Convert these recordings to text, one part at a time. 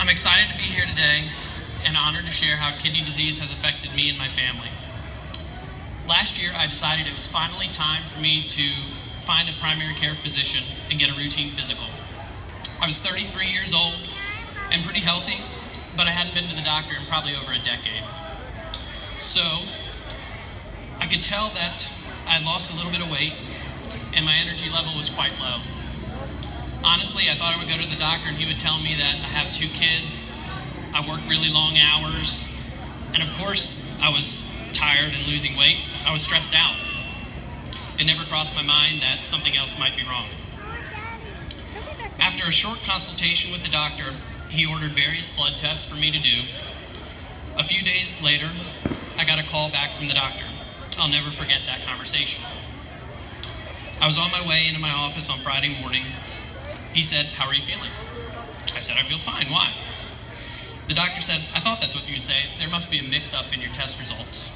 I'm excited to be here today and honored to share how kidney disease has affected me and my family. Last year, I decided it was finally time for me to find a primary care physician and get a routine physical. I was 33 years old and pretty healthy, but I hadn't been to the doctor in probably over a decade. So I could tell that I lost a little bit of weight and my energy level was quite low. Honestly, I thought I would go to the doctor and he would tell me that I have 2 kids, I work really long hours, and of course, I was tired and losing weight. I was stressed out. It never crossed my mind that something else might be wrong. After a short consultation with the doctor, he ordered various blood tests for me to do. A few days later, I got a call back from the doctor. I'll never forget that conversation. I was on my way into my office on Friday morning. He said, "How are you feeling?" I said, "I feel fine. Why?" The doctor said, "I thought that's what you would say. There must be a mix-up in your test results.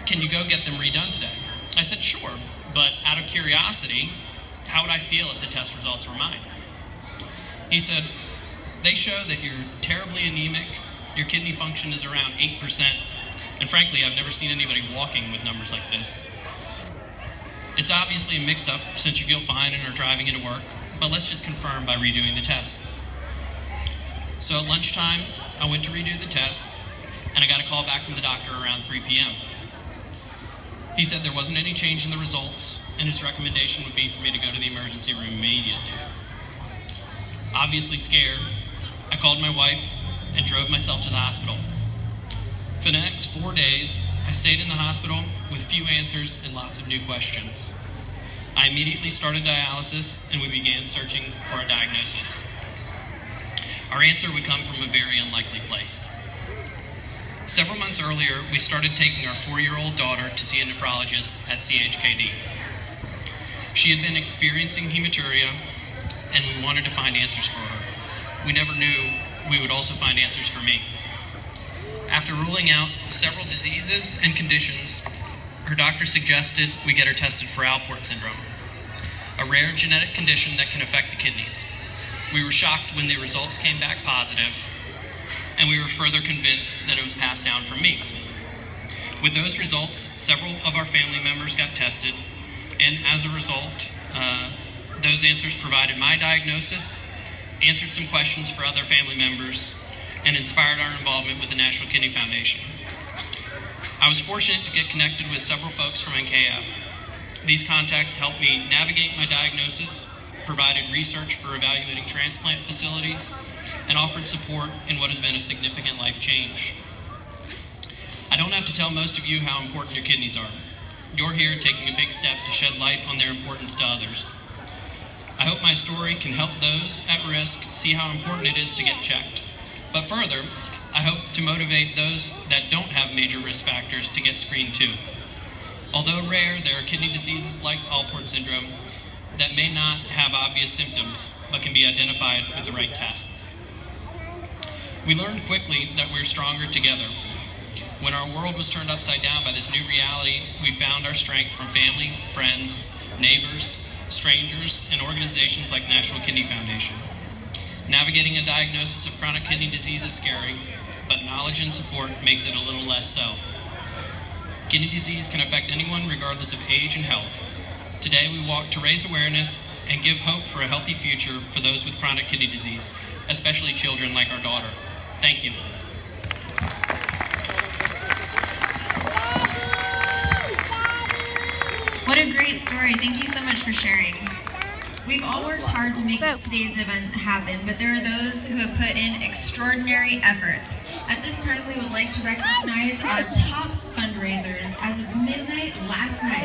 Can you go get them redone today?" I said, "Sure, but out of curiosity, how would I feel if the test results were mine?" He said, "They show that you're terribly anemic, your kidney function is around 8%, and frankly, I've never seen anybody walking with numbers like this. It's obviously a mix-up since you feel fine and are driving into work, but let's just confirm by redoing the tests." So at lunchtime, I went to redo the tests, and I got a call back from the doctor around 3 p.m. He said there wasn't any change in the results, and his recommendation would be for me to go to the emergency room immediately. Obviously scared, I called my wife and drove myself to the hospital. For the next 4 days, I stayed in the hospital with few answers and lots of new questions. I immediately started dialysis, and we began searching for a diagnosis. Our answer would come from a very unlikely place. Several months earlier, we started taking our 4-year-old daughter to see a nephrologist at CHKD. She had been experiencing hematuria, and we wanted to find answers for her. We never knew we would also find answers for me. After ruling out several diseases and conditions, her doctor suggested we get her tested for Alport syndrome, a rare genetic condition that can affect the kidneys. We were shocked when the results came back positive, and we were further convinced that it was passed down from me. With those results, several of our family members got tested, and as a result, those answers provided my diagnosis, answered some questions for other family members, and inspired our involvement with the National Kidney Foundation. I was fortunate to get connected with several folks from NKF. These contacts helped me navigate my diagnosis, provided research for evaluating transplant facilities, and offered support in what has been a significant life change. I don't have to tell most of you how important your kidneys are. You're here taking a big step to shed light on their importance to others. I hope my story can help those at risk see how important it is to get checked. But further, I hope to motivate those that don't have major risk factors to get screened too. Although rare, there are kidney diseases like Alport syndrome that may not have obvious symptoms, but can be identified with the right tests. We learned quickly that we're stronger together. When our world was turned upside down by this new reality, we found our strength from family, friends, neighbors, strangers, and organizations like National Kidney Foundation. Navigating a diagnosis of chronic kidney disease is scary, but knowledge and support makes it a little less so. Kidney disease can affect anyone regardless of age and health. Today we walk to raise awareness and give hope for a healthy future for those with chronic kidney disease, especially children like our daughter. Thank you. What a great story. Thank you so much for sharing. We've all worked hard to make today's event happen, but there are those who have put in extraordinary efforts. At this time, we would like to recognize our top fundraisers as of midnight last night.